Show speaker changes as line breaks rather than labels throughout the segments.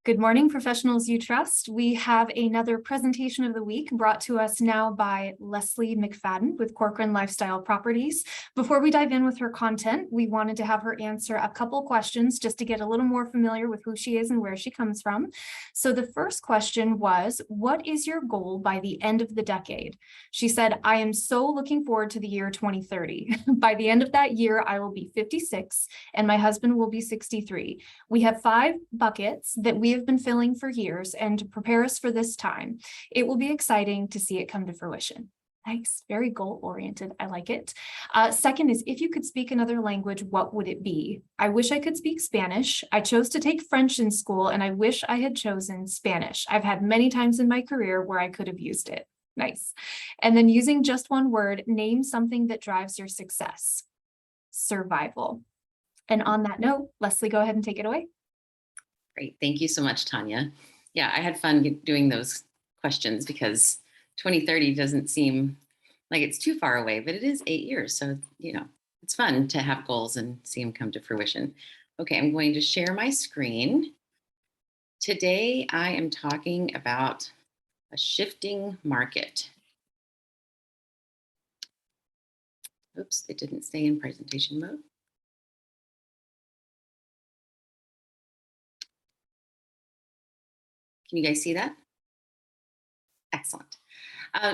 Good morning, professionals you trust. We have another presentation of the week brought to us now by Leslie McFadden with Corcoran Lifestyle Properties. Before we dive in with her content, we wanted to have her answer a couple questions just to get a little more familiar with who she is and where she comes from. So the first question was, what is your goal by the end of the decade? She said, I am so looking forward to the year 2030. By the end of that year, I will be 56 and my husband will be 63. We have 5 buckets that we have been filling for years, and to prepare us for this time, it will be exciting to see it come to fruition. Nice, very goal-oriented. I like it. Second is, if you could speak another language, what would it be? I wish I could speak Spanish. I chose to take French in school, and I wish I had chosen Spanish. I've had many times in my career where I could have used it. Nice. And then using just one word, name something that drives your success. Survival. And on that note, Leslie, go ahead and take it away.
Great. Thank you so much, Tanya. Yeah, I had fun doing those questions because 2030 doesn't seem like it's too far away, but it is 8 years. So, it's fun to have goals and see them come to fruition. Okay, I'm going to share my screen. Today, I am talking about a shifting market. Oops, it didn't stay in presentation mode. Can you guys see that? Excellent.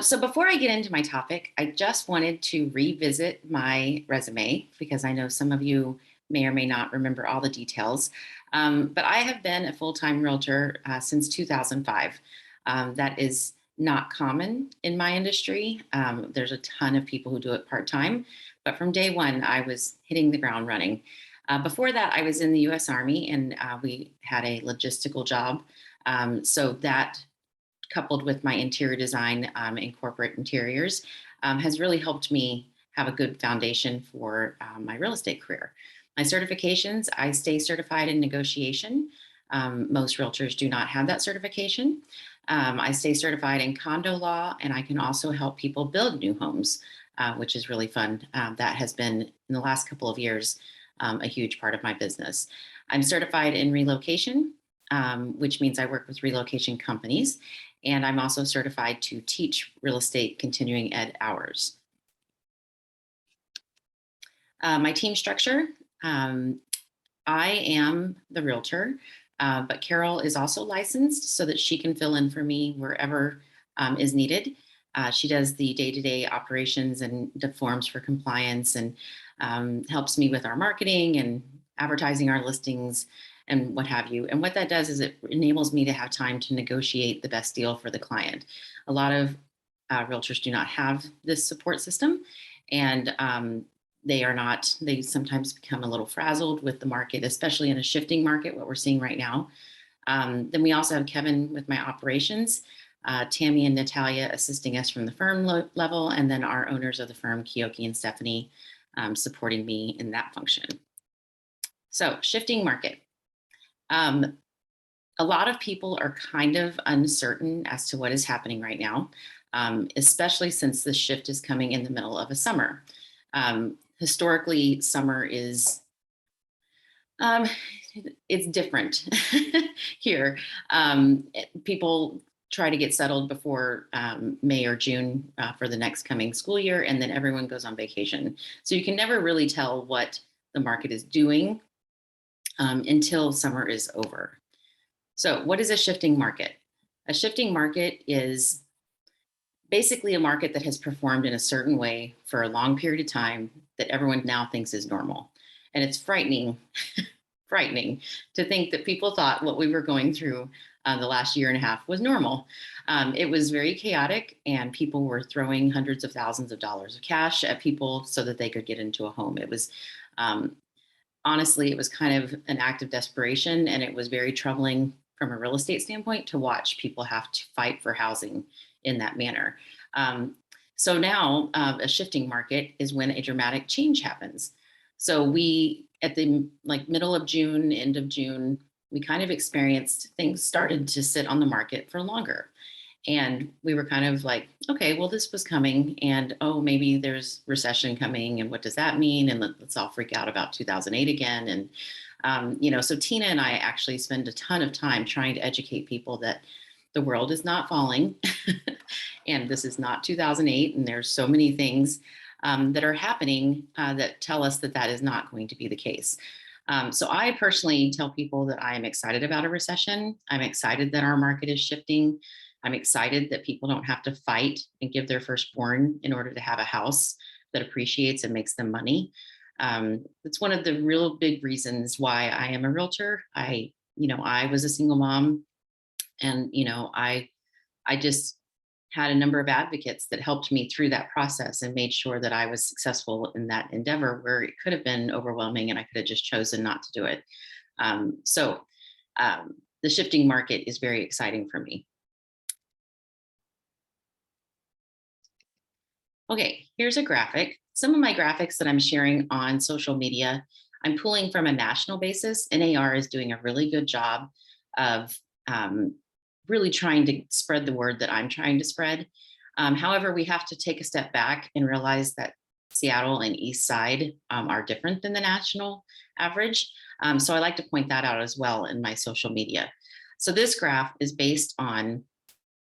So before I get into my topic, I just wanted to revisit my resume because I know some of you may or may not remember all the details. But I have been a full-time realtor since 2005. That is not common in my industry. There's a ton of people who do it part-time, but from day one, I was hitting the ground running. Before that, I was in the US Army and we had a logistical job. So that, coupled with my interior design in corporate interiors, has really helped me have a good foundation for my real estate career. My certifications, I stay certified in negotiation. Most realtors do not have that certification. I stay certified in condo law, and I can also help people build new homes, which is really fun. That has been, in the last couple of years, a huge part of my business. I'm certified in relocation, which means I work with relocation companies. And I'm also certified to teach real estate continuing ed hours. My team structure, I am the realtor, but Carol is also licensed so that she can fill in for me wherever is needed. She does the day-to-day operations and the forms for compliance and helps me with our marketing and advertising our listings and what have you. And what that does is it enables me to have time to negotiate the best deal for the client. A lot of realtors do not have this support system, and they sometimes become a little frazzled with the market, especially in a shifting market, what we're seeing right now. Then we also have Kevin with my operations, Tammy and Natalia assisting us from the firm level, and then our owners of the firm, Kiyoki and Stephanie, supporting me in that function. So shifting market. A lot of people are kind of uncertain as to what is happening right now, especially since the shift is coming in the middle of a summer. Historically, summer is, it's different here. People try to get settled before May or June for the next coming school year, and then everyone goes on vacation. So you can never really tell what the market is doing until summer is over. So what is a shifting market? A shifting market is basically a market that has performed in a certain way for a long period of time that everyone now thinks is normal. And it's frightening, frightening to think that people thought what we were going through the last year and a half was normal. It was very chaotic, and people were throwing hundreds of thousands of dollars of cash at people so that they could get into a home. It was honestly, it was kind of an act of desperation, and it was very troubling from a real estate standpoint to watch people have to fight for housing in that manner. So now a shifting market is when a dramatic change happens. So we, at the middle of June, end of June, we kind of experienced things started to sit on the market for longer. And we were kind of like, okay, well, this was coming, and oh, maybe there's recession coming, and what does that mean? And let's all freak out about 2008 again. So Tina and I actually spend a ton of time trying to educate people that the world is not falling and this is not 2008. And there's so many things that are happening that tell us that that is not going to be the case. So I personally tell people that I am excited about a recession. I'm excited that our market is shifting. I'm excited that people don't have to fight and give their firstborn in order to have a house that appreciates and makes them money. It's one of the real big reasons why I am a realtor. I was a single mom, and I just had a number of advocates that helped me through that process and made sure that I was successful in that endeavor where it could have been overwhelming and I could have just chosen not to do it. So the shifting market is very exciting for me. Okay, here's a graphic. Some of my graphics that I'm sharing on social media, I'm pulling from a national basis. NAR is doing a really good job of really trying to spread the word that I'm trying to spread. However, we have to take a step back and realize that Seattle and East Side are different than the national average. So I like to point that out as well in my social media. So this graph is based on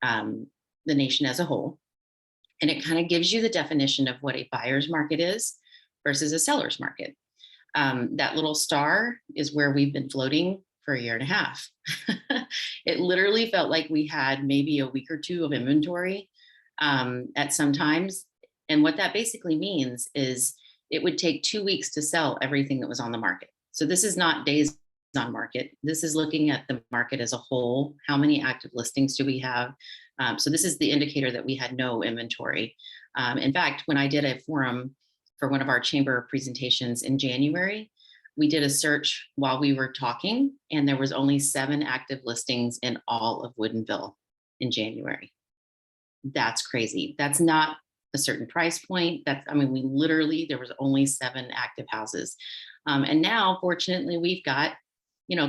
the nation as a whole. And it kind of gives you the definition of what a buyer's market is versus a seller's market. That little star is where we've been floating for a year and a half. It literally felt like we had maybe a week or two of inventory at some times. And what that basically means is it would take 2 weeks to sell everything that was on the market. So this is not days on market. This is looking at the market as a whole. How many active listings do we have? So this is the indicator that we had no inventory. In fact, when I did a forum for one of our chamber presentations in January, we did a search while we were talking, and there was only 7 active listings in all of Woodinville in January. That's crazy. That's not a certain price point. We literally, there was only 7 active houses. And now, fortunately, we've got,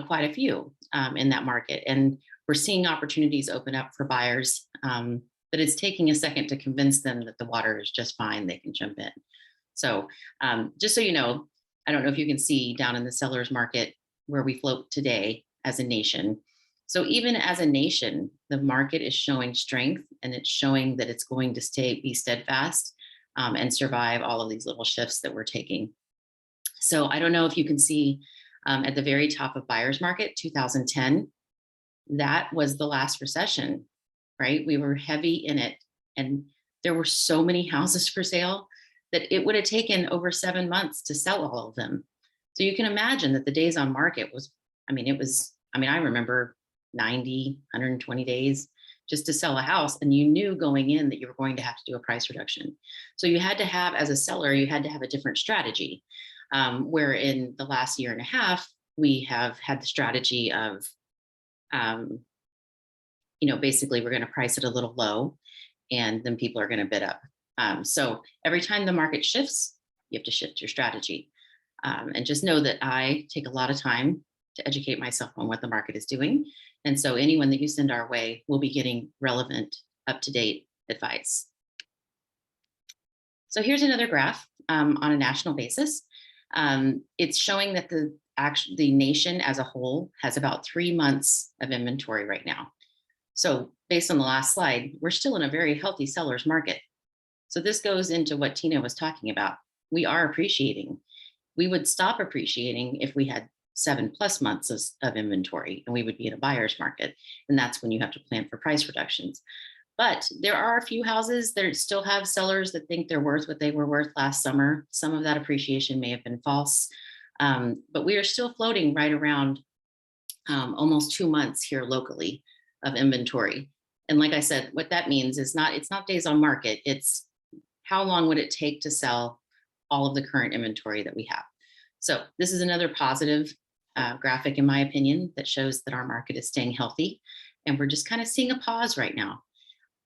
quite a few in that market. And we're seeing opportunities open up for buyers, but it's taking a second to convince them that the water is just fine. They can jump in. So just so you know, I don't know if you can see down in the seller's market where we float today as a nation. So even as a nation, the market is showing strength, and it's showing that it's going to be steadfast and survive all of these little shifts that we're taking. So I don't know if you can see at the very top of buyer's market, 2010, that was the last recession, right? We were heavy in it, and there were so many houses for sale that it would have taken over 7 months to sell all of them. So you can imagine that the days on market I remember 90, 120 days just to sell a house. And you knew going in that you were going to have to do a price reduction. So you had to have, as a seller, you had to have a different strategy. Where in the last year and a half, we have had the strategy of, basically we're going to price it a little low, and then people are going to bid up. So every time the market shifts, you have to shift your strategy. And just know that I take a lot of time to educate myself on what the market is doing. And so anyone that you send our way will be getting relevant, up-to-date advice. So here's another graph on a national basis. It's showing that the nation as a whole has about 3 months of inventory right now. So based on the last slide, we're still in a very healthy seller's market. So this goes into what Tina was talking about. We are appreciating. We would stop appreciating if we had 7+ months of inventory, and we would be in a buyer's market. And that's when you have to plan for price reductions. But there are a few houses that still have sellers that think they're worth what they were worth last summer. Some of that appreciation may have been false, but we are still floating right around almost 2 months here locally of inventory. And like I said, what that means is it's not days on market. It's how long would it take to sell all of the current inventory that we have. So this is another positive graphic, in my opinion, that shows that our market is staying healthy. And we're just kind of seeing a pause right now.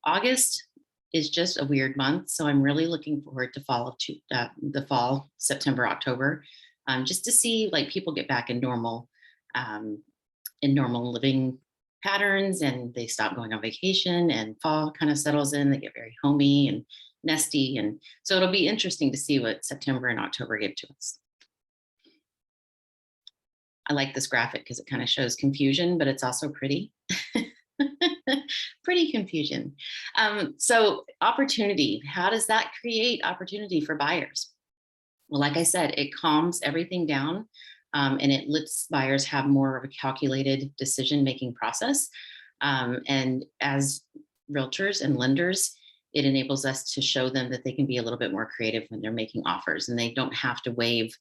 August is just a weird month. So I'm really looking forward to the fall, September, October, just to see people get back in normal living patterns, and they stop going on vacation, and fall kind of settles in. They get very homey and nesty. And so it'll be interesting to see what September and October give to us. I like this graphic because it kind of shows confusion, but it's also pretty. Pretty confusion. So opportunity, how does that create opportunity for buyers? Well, like I said, it calms everything down, and it lets buyers have more of a calculated decision-making process. And as realtors and lenders, it enables us to show them that they can be a little bit more creative when they're making offers, and they don't have to waive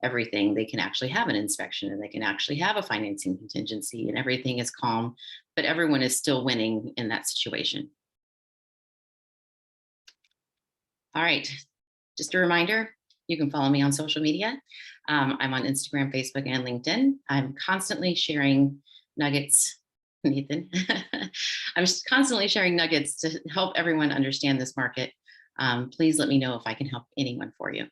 everything. They can actually have an inspection, and they can actually have a financing contingency, and everything is calm, but everyone is still winning in that situation. All right. Just a reminder, you can follow me on social media. I'm on Instagram, Facebook, and LinkedIn. I'm constantly sharing nuggets, Nathan. I'm constantly sharing nuggets to help everyone understand this market. Please let me know if I can help anyone for you.